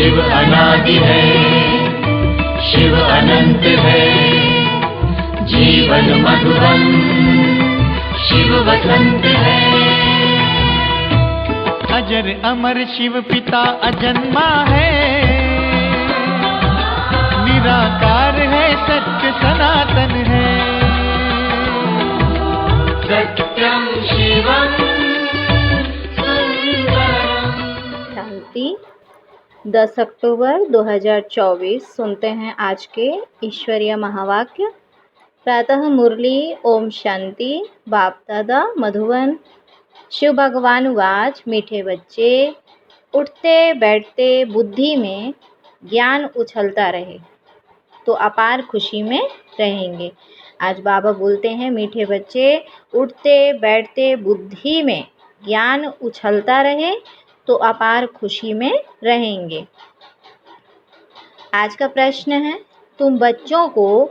शिव अनादि है, शिव अनंत है, जीवन मधुबन शिव वसंत है। अजर अमर शिव पिता अजन्मा है, निराकार है, सत्य सनातन है। सत्यम शिवम सुंदरम। शांति 10 अक्टूबर 2024। सुनते हैं आज के ईश्वरीय महावाक्य। प्रातः मुरली। ओम शांति। बाप दादा मधुबन। शिव भगवान वाच। मीठे बच्चे, उठते बैठते बुद्धि में ज्ञान उछलता रहे तो अपार खुशी में रहेंगे। आज बाबा बोलते हैं, मीठे बच्चे, उठते बैठते बुद्धि में ज्ञान उछलता रहे तो अपार खुशी में रहेंगे। आज का प्रश्न है, तुम बच्चों को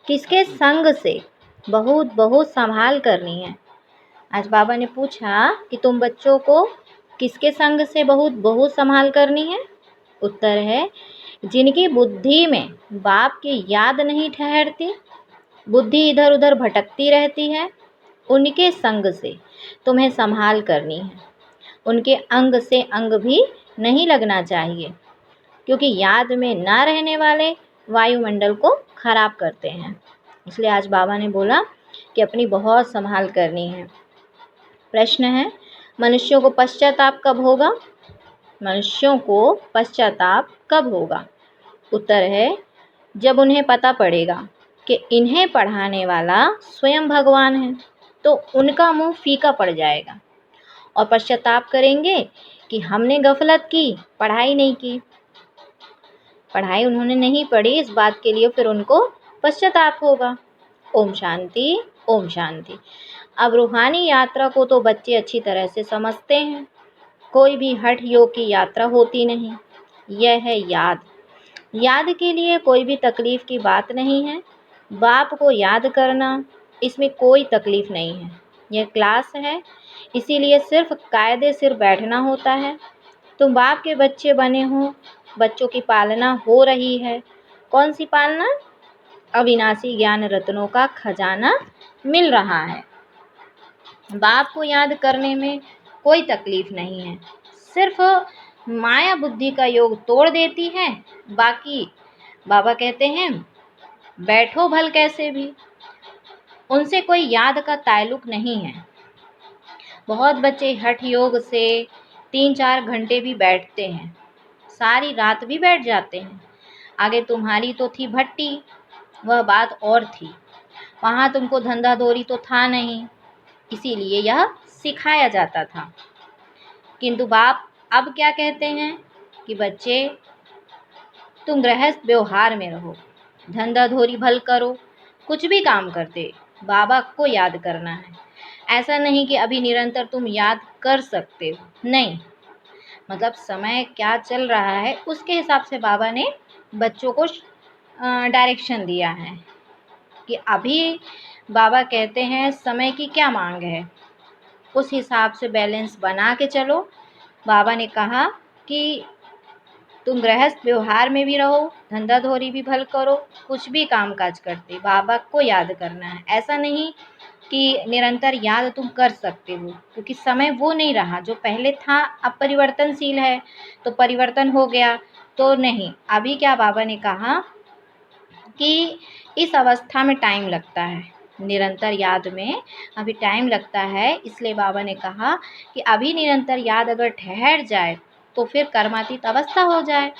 किसके संग से बहुत बहुत संभाल करनी है? आज बाबा ने पूछा कि तुम बच्चों को किसके संग से बहुत बहुत संभाल करनी है? उत्तर है, जिनकी बुद्धि में बाप की याद नहीं ठहरती, बुद्धि इधर उधर भटकती रहती है, उनके संग से तुम्हें संभाल करनी है। उनके अंग से अंग भी नहीं लगना चाहिए, क्योंकि याद में ना रहने वाले वायुमंडल को खराब करते हैं। इसलिए आज बाबा ने बोला कि अपनी बहुत संभाल करनी है। प्रश्न है, मनुष्यों को पश्चाताप कब होगा? मनुष्यों को पश्चाताप कब होगा? उत्तर है, जब उन्हें पता पड़ेगा कि इन्हें पढ़ाने वाला स्वयं भगवान है, तो उनका मुंह फीका पड़ जाएगा और पश्चाताप करेंगे कि हमने गफलत की, पढ़ाई नहीं की। पढ़ाई उन्होंने नहीं पढ़ी, इस बात के लिए फिर उनको पश्चाताप होगा। ओम शांति। ओम शांति। अब रूहानी यात्रा को तो बच्चे अच्छी तरह से समझते हैं। कोई भी हठ योग की यात्रा होती नहीं, यह है याद। याद के लिए कोई भी तकलीफ़ की बात नहीं है। बाप को याद करना, इसमें कोई तकलीफ़ नहीं है। यह क्लास है, इसीलिए सिर्फ कायदे सिर बैठना होता है। तुम बाप के बच्चे बने हो, बच्चों की पालना हो रही है। कौन सी पालना? अविनाशी ज्ञान रत्नों का खजाना मिल रहा है। बाप को याद करने में कोई तकलीफ़ नहीं है, सिर्फ माया बुद्धि का योग तोड़ देती है। बाकी बाबा कहते हैं, बैठो भल कैसे भी, उनसे कोई याद का ताल्लुक नहीं है। बहुत बच्चे हठ योग से 3-4 घंटे भी बैठते हैं, सारी रात भी बैठ जाते हैं। आगे तुम्हारी तो थी भट्टी, वह बात और थी। वहाँ तुमको धंधा धोरी तो था नहीं, इसीलिए यह सिखाया जाता था। किंतु बाप अब क्या कहते हैं कि बच्चे, तुम गृहस्थ व्यवहार में रहो, धंधा धोरी भल करो, कुछ भी काम करते बाबा को याद करना है। ऐसा नहीं कि अभी निरंतर तुम याद कर सकते हो, नहीं। मतलब समय क्या चल रहा है उसके हिसाब से बाबा ने बच्चों को डायरेक्शन दिया है कि अभी बाबा कहते हैं समय की क्या मांग है, उस हिसाब से बैलेंस बना के चलो। बाबा ने कहा कि तुम गृहस्थ व्यवहार में भी रहो, धंधा धोरी भी भल करो, कुछ भी काम काज करते बाबा को याद करना है। ऐसा नहीं कि निरंतर याद तुम कर सकते हो, क्योंकि समय वो नहीं रहा जो पहले था। अब परिवर्तनशील है, तो परिवर्तन हो गया तो नहीं। अभी क्या बाबा ने कहा कि इस अवस्था में टाइम लगता है, निरंतर याद में अभी टाइम लगता है। इसलिए बाबा ने कहा कि अभी निरंतर याद अगर ठहर जाए तो फिर कर्मातीत अवस्था हो जाए।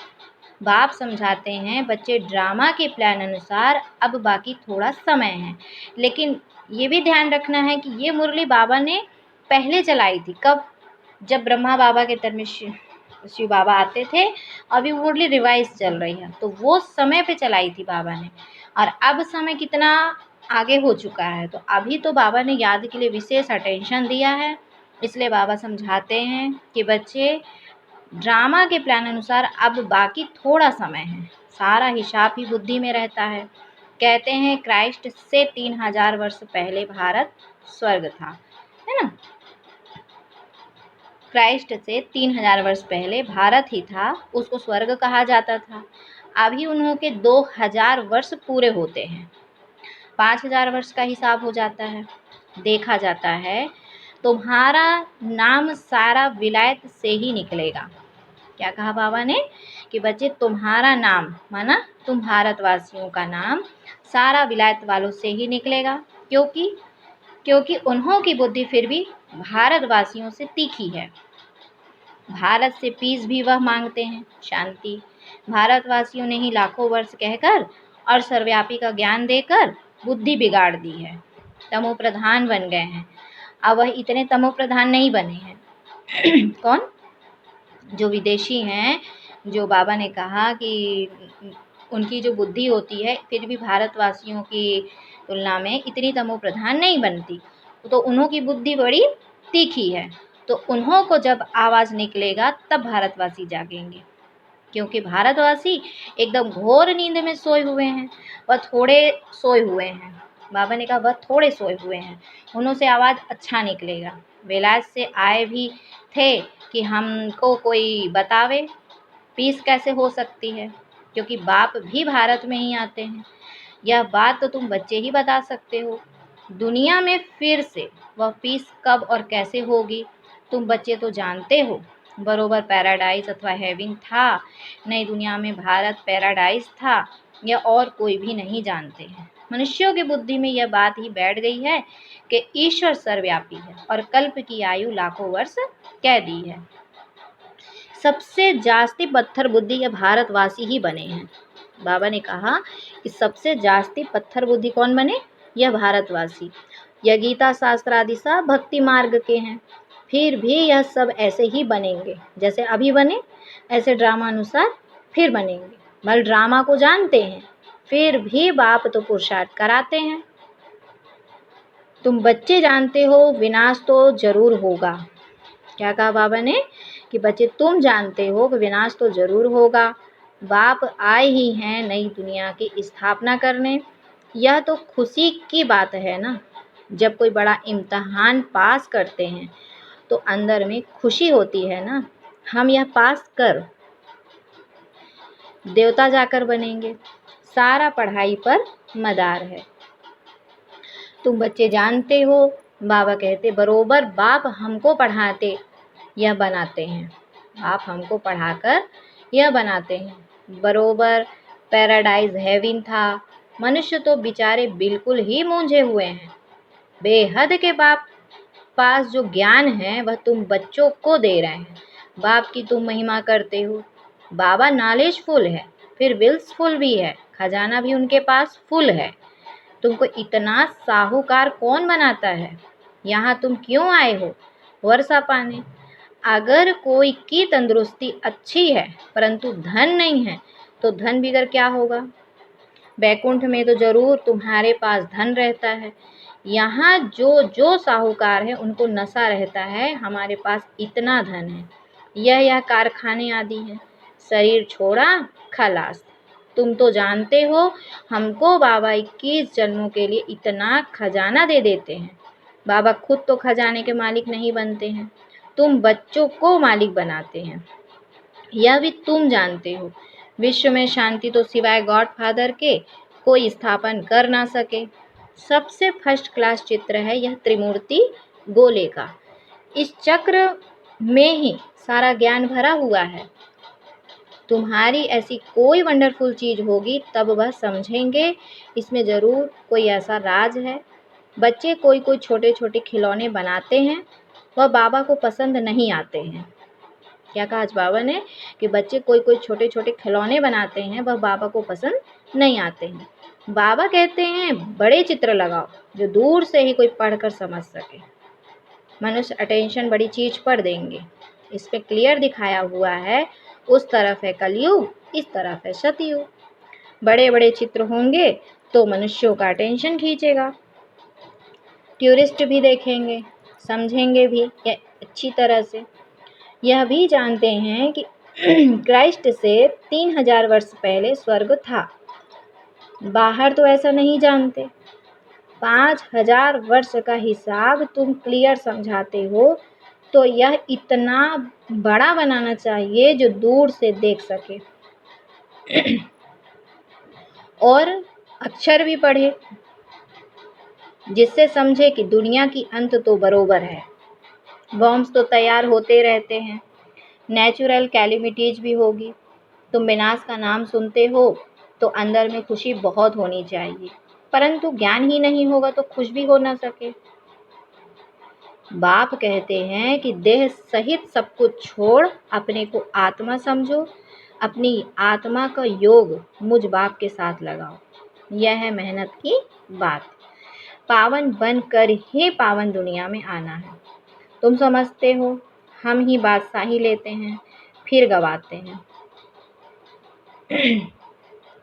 बाप समझाते हैं, बच्चे ड्रामा के प्लान अनुसार अब बाकी थोड़ा समय है, लेकिन ये भी ध्यान रखना है कि ये मुरली बाबा ने पहले चलाई थी। कब? जब ब्रह्मा बाबा के तरफ में शिव बाबा आते थे, अभी वो मुरली रिवाइज चल रही है, तो वो समय पे चलाई थी बाबा ने। और अब समय कितना आगे हो चुका है, तो अभी तो बाबा ने याद के लिए विशेष अटेंशन दिया है। इसलिए बाबा समझाते हैं कि बच्चे, ड्रामा के प्लान अनुसार अब बाकी थोड़ा समय है, सारा हिसाब ही बुद्धि में रहता है। कहते हैं क्राइस्ट से 3000 वर्ष पहले भारत स्वर्ग था, है ना। क्राइस्ट से 3000 वर्ष पहले भारत ही था, उसको स्वर्ग कहा जाता था। अभी उन्हों के 2000 वर्ष पूरे होते हैं, 5000 वर्ष का हिसाब हो जाता है। देखा जाता है तुम्हारा नाम सारा विलायत से ही निकलेगा। क्या कहा बाबा ने कि बच्चे तुम्हारा नाम माना तुम भारतवासियों का नाम सारा विलायत वालों से ही निकलेगा, क्योंकि उन्हों की बुद्धि फिर भी भारतवासियों से तीखी है। भारत से पीस भी वह मांगते हैं, शांति। भारतवासियों ने ही लाखों वर्ष कहकर और सर्वव्यापी का ज्ञान देकर बुद्धि बिगाड़ दी है, तमो प्रधान बन गए हैं। अब वह इतने तमो प्रधान नहीं बने हैं। कौन? जो विदेशी हैं, जो बाबा ने कहा कि उनकी जो बुद्धि होती है फिर भी भारतवासियों की तुलना में इतनी तमो प्रधान नहीं बनती, तो उन्हों की बुद्धि बड़ी तीखी है। तो उन्हों को जब आवाज़ निकलेगा तब भारतवासी जागेंगे, क्योंकि भारतवासी एकदम घोर नींद में सोए हुए हैं, वह थोड़े सोए हुए हैं। बाबा ने कहा वह थोड़े सोए हुए हैं, उन्हों से आवाज़ अच्छा निकलेगा। विलायत से आए भी थे कि हमको कोई बतावे पीस कैसे हो सकती है, क्योंकि बाप भी भारत में ही आते हैं। यह बात तो तुम बच्चे ही बता सकते हो। दुनिया में फिर से वह पीस कब और कैसे होगी तुम बच्चे तो जानते हो। बरोबर पैराडाइज अथवा हेवन था, नई दुनिया में भारत पैराडाइज था, यह और कोई भी नहीं जानते हैं। मनुष्यों की बुद्धि में यह बात ही बैठ गई है कि ईश्वर सर्वव्यापी है और कल्प की आयु लाखों वर्ष कह दी है। सबसे जास्ती पत्थर बुद्धि यह भारतवासी ही बने हैं। बाबा ने कहा कि सबसे जास्ती पत्थर बुद्धि कौन बने? यह भारतवासी। यह गीता शास्त्र आदि सब भक्ति मार्ग के हैं, फिर भी यह सब ऐसे ही बनेंगे जैसे अभी बने, ऐसे ड्रामा अनुसार फिर बनेंगे। भले ड्रामा को जानते हैं, फिर भी बाप तो पुरुषार्थ कराते हैं। तुम बच्चे जानते हो विनाश तो जरूर होगा। क्या कहा बाबा ने कि बच्चे तुम जानते हो कि विनाश तो जरूर होगा। बाप आए ही हैं नई दुनिया की स्थापना करने। यह तो खुशी की बात है ना। जब कोई बड़ा इम्तहान पास करते हैं तो अंदर में खुशी होती है ना, हम यह पास कर देवता जाकर बनेंगे। सारा पढ़ाई पर मदार है। तुम बच्चे जानते हो, बाबा कहते बरोबर बाप हमको पढ़ाते यह बनाते हैं। आप हमको पढ़ाकर यह बनाते हैं। बरोबर पैराडाइज हेवन था, मनुष्य तो बेचारे बिल्कुल ही मूंझे हुए हैं। बेहद के बाप पास जो ज्ञान है वह तुम बच्चों को दे रहे हैं। बाप की तुम महिमा करते हो। बाबा नॉलेजफुल है, फिर विल्सफुल भी है, खजाना भी उनके पास फुल है। तुमको इतना साहूकार कौन बनाता है? यहाँ तुम क्यों आए हो? वर्षा पाने। अगर कोई की तंदुरुस्ती अच्छी है परंतु धन नहीं है तो धन बिगर क्या होगा? बैकुंठ में तो जरूर तुम्हारे पास धन रहता है। यहाँ जो जो साहूकार है उनको नशा रहता है, हमारे पास इतना धन है। यह कारखाने आदि हैं। शरीर छोड़ा खलास। तुम तो जानते हो हमको बाबा 21 जन्मों के लिए इतना खजाना दे देते हैं। बाबा खुद तो खजाने के मालिक नहीं बनते हैं, तुम बच्चों को मालिक बनाते हैं। यह भी तुम जानते हो। विश्व में शांति तो सिवाय गॉड फादर के कोई स्थापन कर ना सके। सबसे फर्स्ट क्लास चित्र है यह त्रिमूर्ति गोले का। इस चक्र में ही सारा ज्ञान भरा हुआ है। तुम्हारी ऐसी कोई वंडरफुल चीज़ होगी तब वह समझेंगे इसमें ज़रूर कोई ऐसा राज है। बच्चे कोई कोई छोटे छोटे खिलौने बनाते हैं, वह बाबा को पसंद नहीं आते हैं। क्या कहा आज बाबा ने कि बच्चे कोई कोई छोटे छोटे खिलौने बनाते हैं, वह बाबा को पसंद नहीं आते हैं। बाबा कहते हैं बड़े चित्र लगाओ जो दूर से ही कोई पढ़कर समझ सके। मनुष्य अटेंशन बड़ी चीज़ पर देंगे। इस पे क्लियर दिखाया हुआ है, उस तरफ है कलयुग, इस तरफ है सतयुग। बड़े बड़े चित्र होंगे तो मनुष्यों का अटेंशन खींचेगा। टूरिस्ट भी देखेंगे, समझेंगे भी अच्छी तरह से। यह भी जानते हैं कि क्राइस्ट से 3000 वर्ष पहले स्वर्ग था। बाहर तो ऐसा नहीं जानते। 5000 वर्ष का हिसाब तुम क्लियर समझाते हो तो यह इतना बड़ा बनाना चाहिए जो दूर से देख सके और अक्षर भी पढ़े, जिससे समझे कि दुनिया की अंत तो बरोबर है। बॉम्ब्स तो तैयार होते रहते हैं, नेचुरल कैलेमिटीज भी होगी। तुम विनाश का नाम सुनते हो तो अंदर में खुशी बहुत होनी चाहिए, परंतु ज्ञान ही नहीं होगा तो खुश भी हो ना सके। बाप कहते हैं कि देह सहित सब कुछ छोड़ अपने को आत्मा समझो, अपनी आत्मा का योग मुझ बाप के साथ लगाओ। यह है मेहनत की बात। पावन बनकर ही पावन दुनिया में आना है। तुम समझते हो हम ही बादशाही लेते हैं फिर गवाते हैं।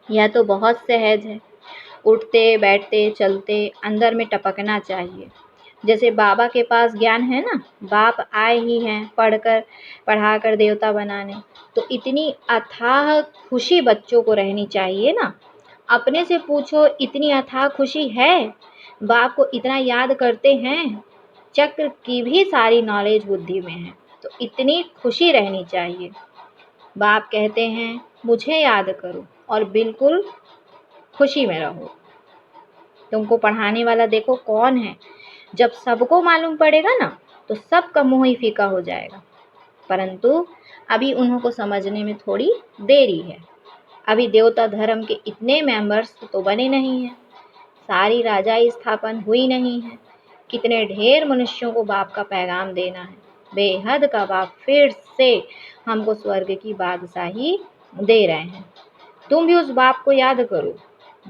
यह तो बहुत सहज है। उठते बैठते चलते अंदर में टपकना चाहिए। जैसे बाबा के पास ज्ञान है ना, बाप आए ही हैं पढ़ाकर देवता बनाने, तो इतनी अथाह खुशी बच्चों को रहनी चाहिए ना। अपने से पूछो, इतनी अथाह खुशी है? बाप को इतना याद करते हैं? चक्र की भी सारी नॉलेज बुद्धि में है, तो इतनी खुशी रहनी चाहिए। बाप कहते हैं मुझे याद करो और बिल्कुल खुशी में रहो। तुमको पढ़ाने वाला देखो कौन है। जब सबको मालूम पड़ेगा ना तो सबका मुंह ही फीका हो जाएगा, परंतु अभी उन्हों को समझने में थोड़ी देरी है। अभी देवता धर्म के इतने मेंबर्स तो बने नहीं हैं, सारी राजाई स्थापन हुई नहीं है। कितने ढेर मनुष्यों को बाप का पैगाम देना है। बेहद का बाप फिर से हमको स्वर्ग की बादशाही दे रहे हैं। तुम भी उस बाप को याद करो।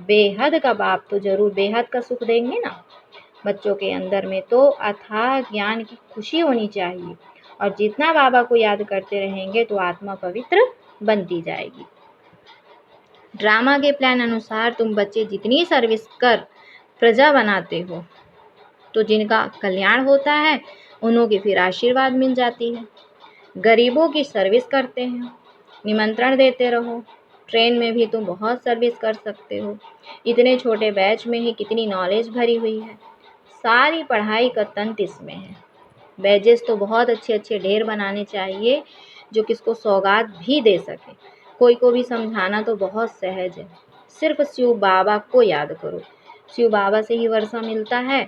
बेहद का बाप तो जरूर बेहद का सुख देंगे ना। बच्चों के अंदर में तो अथाह ज्ञान की खुशी होनी चाहिए, और जितना बाबा को याद करते रहेंगे तो आत्मा पवित्र बनती जाएगी। ड्रामा के प्लान अनुसार तुम बच्चे जितनी सर्विस कर प्रजा बनाते हो, तो जिनका कल्याण होता है उन्हों की फिर आशीर्वाद मिल जाती है। गरीबों की सर्विस करते हैं, निमंत्रण देते रहो। ट्रेन में भी तुम बहुत सर्विस कर सकते हो। इतने छोटे बैच में ही कितनी नॉलेज भरी हुई है। सारी पढ़ाई का तंत इसमें है। बैजेस तो बहुत अच्छे अच्छे ढेर बनाने चाहिए जो किसको सौगात भी दे सके। कोई को भी समझाना तो बहुत सहज है। सिर्फ शिव बाबा को याद करो। शिव बाबा से ही वर्षा मिलता है,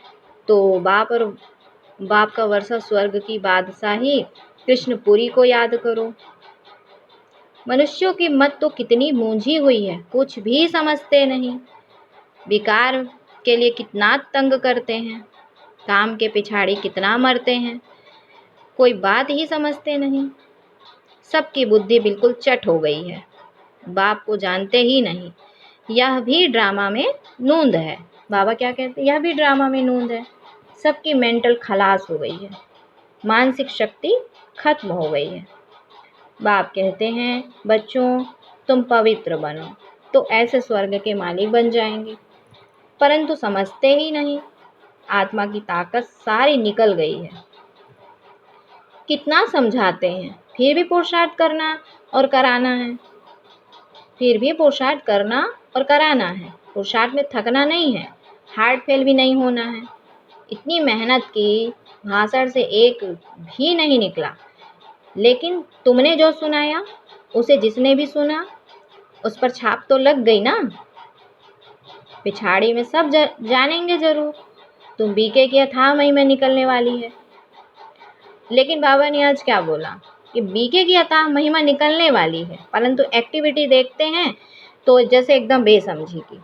तो बाप का वर्षा स्वर्ग की बादशाही कृष्णपुरी को याद करो। मनुष्यों की मत तो कितनी मूंझी हुई है, कुछ भी समझते नहीं। विकार के लिए कितना तंग करते हैं, काम के पिछाड़ी कितना मरते हैं, कोई बात ही समझते नहीं। सबकी बुद्धि बिल्कुल चट हो गई है, बाप को जानते ही नहीं। यह भी ड्रामा में नूंद है। बाबा क्या कहते हैं, यह भी ड्रामा में नूंद है। सबकी मेंटल खलास हो गई है, मानसिक शक्ति खत्म हो गई है। बाप कहते हैं बच्चों तुम पवित्र बनो तो ऐसे स्वर्ग के मालिक बन जाएंगे, परंतु समझते ही नहीं। आत्मा की ताकत सारी निकल गई है। कितना समझाते हैं, फिर भी पुरुषार्थ करना और कराना है। फिर भी पुरुषार्थ करना और कराना है। पुरुषार्थ में थकना नहीं है, हार्ट फेल भी नहीं होना है। इतनी मेहनत की, भाषण से एक भी नहीं निकला, लेकिन तुमने जो सुनाया उसे जिसने भी सुना उस पर छाप तो लग गई ना। पिछाड़ी में सब जानेंगे जरूर तुम बीके की अथाह महिमा निकलने वाली है। लेकिन बाबा ने आज क्या बोला कि बीके की अथाह महिमा निकलने वाली है, परंतु एक्टिविटी देखते हैं तो जैसे एकदम बेसमझी की,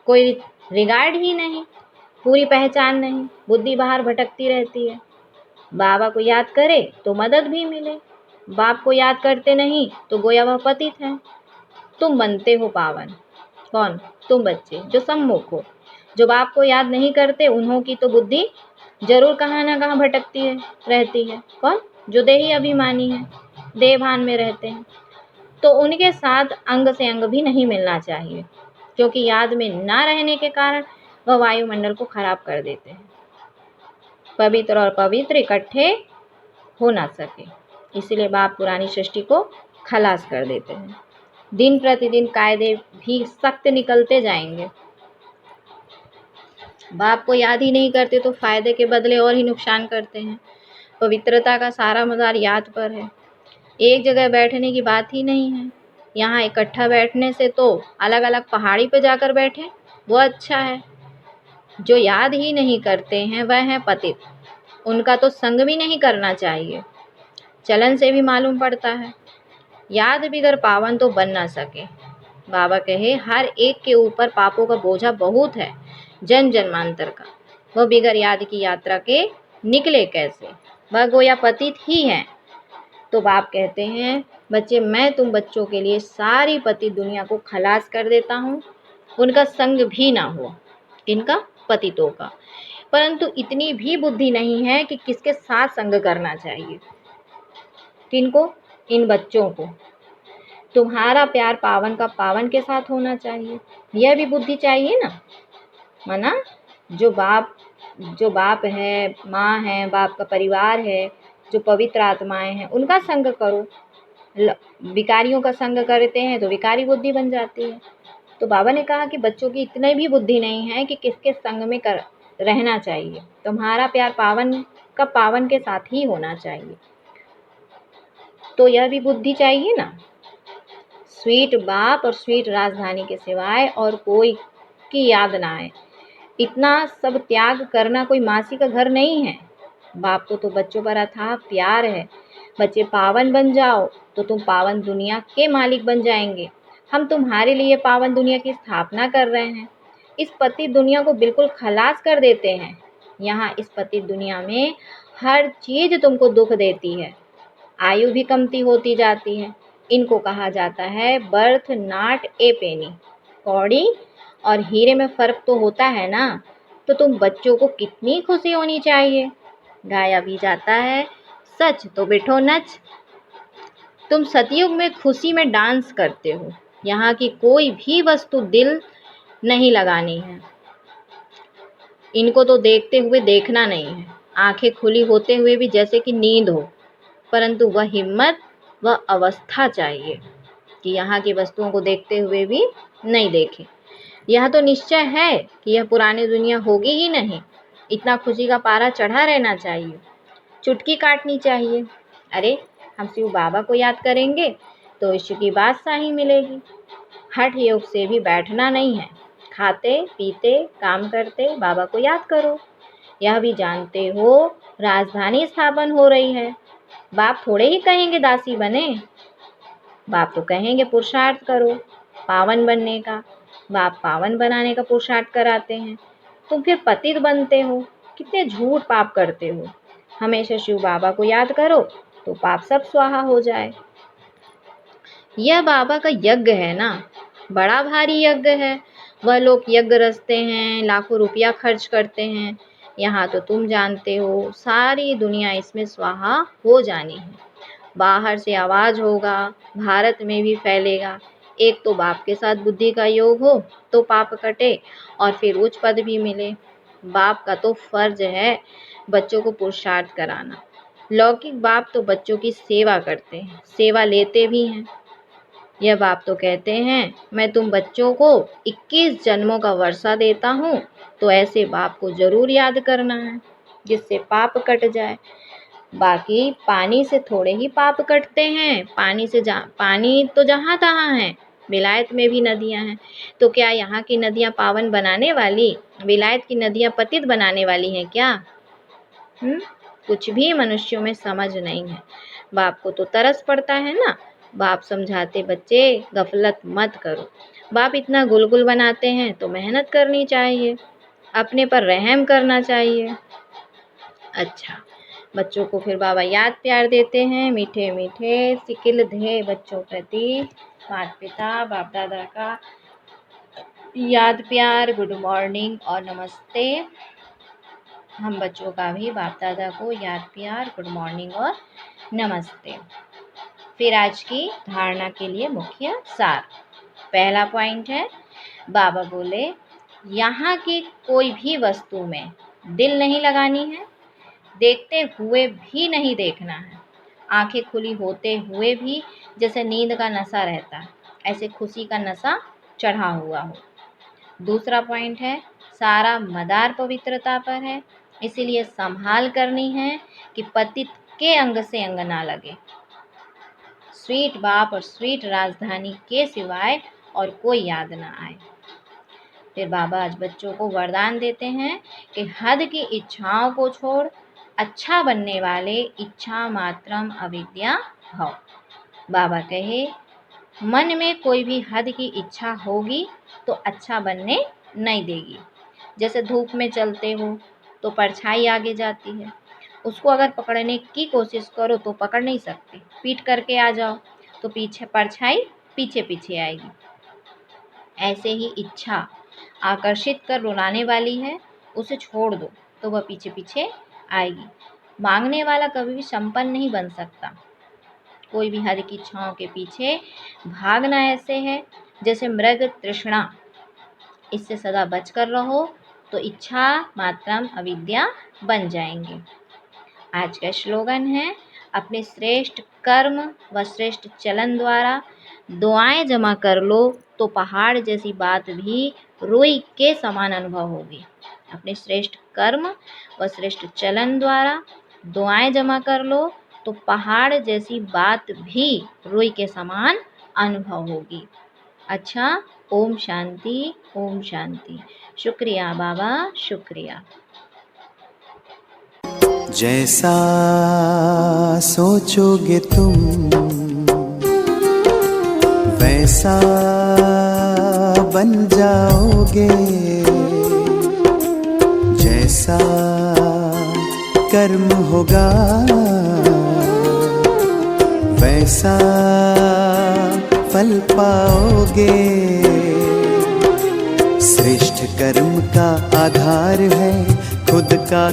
कोई रिगार्ड ही नहीं, पूरी पहचान नहीं, बुद्धि बाहर भटकती रहती है। बाबा को याद करे तो मदद भी मिले, बाप को याद करते नहीं तो गोया वह पतित है। तुम बनते हो पावन। कौन? तुम बच्चे जो सम्मुख हो, जो बाप को याद नहीं करते, उन्हों की तो बुद्धि जरूर कहाँ ना कहाँ भटकती है रहती है। कौन? जो देही अभिमानी है, देहभान में रहते हैं, तो उनके साथ अंग से अंग भी नहीं मिलना चाहिए, क्योंकि याद में ना रहने के कारण वह वायुमंडल को खराब कर देते हैं। पवित्र और पवित्र इकट्ठे हो ना सके, इसलिए बाप पुरानी सृष्टि को खलास कर देते हैं। दिन प्रतिदिन कायदे भी सख्त निकलते जाएंगे। बाप को याद ही नहीं करते तो फायदे के बदले और ही नुकसान करते हैं। पवित्रता का सारा मदार याद पर है। एक जगह बैठने की बात ही नहीं है। यहाँ इकट्ठा बैठने से तो अलग अलग पहाड़ी पर जाकर बैठें, वो अच्छा है। जो याद ही नहीं करते हैं वह हैं पतित, उनका तो संग भी नहीं करना चाहिए। चलन से भी मालूम पड़ता है, याद बिगर पावन तो बन ना सके। बाबा कहे हर एक के ऊपर पापों का बोझा बहुत है, जन्म जन्मांतर का। वह बिगर याद की यात्रा के निकले कैसे? वह गोया पतित ही हैं। तो बाप कहते हैं, बच्चे मैं तुम बच्चों के लिए सारी पतित दुनिया को खलास कर देता हूँ, उनका संग भी ना हो। इनका पतितों का। परंतु इतनी भी बुद्धि नहीं है कि किसके साथ संग करना चाहिए। किनको? इन बच्चों को। तुम्हारा प्यार पावन का पावन के साथ होना चाहिए, यह भी बुद्धि चाहिए ना। माना जो बाप है, माँ है, बाप का परिवार है, जो पवित्र आत्माएं हैं, उनका संग करो। विकारियों का संग करते हैं तो विकारी बुद्धि बन जाती है। तो बाबा ने कहा कि बच्चों की इतनी भी बुद्धि नहीं है कि किसके संग में रहना चाहिए। तुम्हारा प्यार पावन का पावन के साथ ही होना चाहिए, तो यह भी बुद्धि चाहिए ना। स्वीट बाप और स्वीट राजधानी के सिवाय और कोई की याद ना आए, इतना सब त्याग करना कोई मासी का घर नहीं है। बाप को तो बच्चों पर अथाह प्यार है। बच्चे पावन बन जाओ तो तुम पावन दुनिया के मालिक बन जाएंगे। हम तुम्हारे लिए पावन दुनिया की स्थापना कर रहे हैं। इस पतित दुनिया को बिल्कुल खलास कर देते हैं। यहाँ इस पतित दुनिया में हर चीज तुमको दुख देती है, आयु भी कमती होती जाती है। इनको कहा जाता है बर्थ नॉट ए पेनी। कौड़ी और हीरे में फ़र्क तो होता है ना। तो तुम बच्चों को कितनी खुशी होनी चाहिए। गाया भी जाता है, सच तो बैठो नच। तुम सतयुग में खुशी में डांस करते हो। यहाँ की कोई भी वस्तु दिल नहीं लगानी है। इनको तो देखते हुए देखना नहीं है, आंखें खुली होते हुए भी जैसे कि नींद हो। परंतु वह हिम्मत, वह अवस्था चाहिए कि यहाँ की वस्तुओं को देखते हुए भी नहीं देखें। यह तो निश्चय है कि यह पुरानी दुनिया होगी ही नहीं। इतना खुशी का पारा चढ़ा रहना चाहिए, चुटकी काटनी चाहिए। अरे हम शिव बाबा को याद करेंगे तो ईश्वर की बादशाही मिलेगी। हठ योग से भी बैठना नहीं है, खाते पीते काम करते बाबा को याद करो। यह भी जानते हो राजधानी स्थापन हो रही है। बाप थोड़े ही कहेंगे दासी बने, बाप तो कहेंगे पुरुषार्थ करो पावन बनने का। बाप पावन बनाने का पुरुषार्थ कराते हैं, तुम फिर पतित बनते हो। कितने झूठ पाप करते हो। हमेशा शिव बाबा को याद करो तो पाप सब स्वाहा हो जाए। यह बाबा का यज्ञ है ना, बड़ा भारी यज्ञ है। वह लोग यज्ञ रचते हैं, लाखों रुपया खर्च करते हैं। यहाँ तो तुम जानते हो सारी दुनिया इसमें स्वाहा हो जानी है। बाहर से आवाज होगा, भारत में भी फैलेगा। एक तो बाप के साथ बुद्धि का योग हो तो पाप कटे और फिर उच्च पद भी मिले। बाप का तो फर्ज है बच्चों को पुरुषार्थ कराना। लौकिक बाप तो बच्चों की सेवा करते हैं, सेवा लेते भी हैं। यह बाप तो कहते हैं मैं तुम बच्चों को 21 जन्मों का वर्षा देता हूँ, तो ऐसे बाप को जरूर याद करना है जिससे पाप कट जाए। बाकी पानी से थोड़े ही पाप कटते हैं। पानी तो जहाँ तहाँ है। विलायत में भी नदियाँ हैं, तो क्या यहाँ की नदियाँ पावन बनाने वाली, विलायत की नदियाँ पतित बनाने वाली हैं क्या? कुछ भी मनुष्यों में समझ नहीं है। बाप को तो तरस पड़ता है ना। बाप समझाते बच्चे गफलत मत करो। बाप इतना गुलगुल बनाते हैं तो मेहनत करनी चाहिए, अपने पर रहम करना चाहिए। अच्छा, बच्चों को फिर बाबा याद प्यार देते हैं, मीठे मीठे सिकिल धे बच्चों प्रति माता पिता बाप दादा का याद प्यार, गुड मॉर्निंग और नमस्ते। हम बच्चों का भी बाप दादा को याद प्यार, गुड मॉर्निंग और नमस्ते। फिर आज की धारणा के लिए मुख्य सार। पहला पॉइंट है, बाबा बोले यहाँ की कोई भी वस्तु में दिल नहीं लगानी है, देखते हुए भी नहीं देखना है। आंखें खुली होते हुए भी जैसे नींद का नशा रहता है, ऐसे खुशी का नशा चढ़ा हुआ हो। दूसरा पॉइंट है, सारा मदार पवित्रता पर है, इसीलिए संभाल करनी है कि पतित के अंग से अंग ना लगे। स्वीट बाप और स्वीट राजधानी के सिवाय और कोई याद ना आए। फिर बाबा आज बच्चों को वरदान देते हैं कि हद की इच्छाओं को छोड़ अच्छा बनने वाले इच्छा मात्रम अविद्या भव। बाबा कहे मन में कोई भी हद की इच्छा होगी तो अच्छा बनने नहीं देगी। जैसे धूप में चलते हो तो परछाई आगे जाती है, उसको अगर पकड़ने की कोशिश करो तो पकड़ नहीं सकते, पीट करके आ जाओ तो पीछे परछाई पीछे पीछे आएगी। ऐसे ही इच्छा आकर्षित कर रुलाने वाली है, उसे छोड़ दो तो वह पीछे पीछे आएगी। मांगने वाला कभी भी संपन्न नहीं बन सकता। कोई भी हद की इच्छाओं के पीछे भागना ऐसे है जैसे मृग तृष्णा। इससे सदा बचकर रहो तो इच्छा मात्रम अविद्या बन जाएंगे। आज का स्लोगन है अपने श्रेष्ठ कर्म व श्रेष्ठ चलन द्वारा दुआएं जमा कर लो तो पहाड़ जैसी बात भी रुई के समान अनुभव होगी। अपने श्रेष्ठ कर्म व श्रेष्ठ चलन द्वारा दुआएं जमा कर लो तो पहाड़ जैसी बात भी रुई के समान अनुभव होगी। अच्छा, ओम शांति, ओम शांति। शुक्रिया बाबा, शुक्रिया। जैसा सोचोगे तुम वैसा बन जाओगे, जैसा कर्म होगा वैसा फल पाओगे। श्रेष्ठ कर्म का आधार है खुद का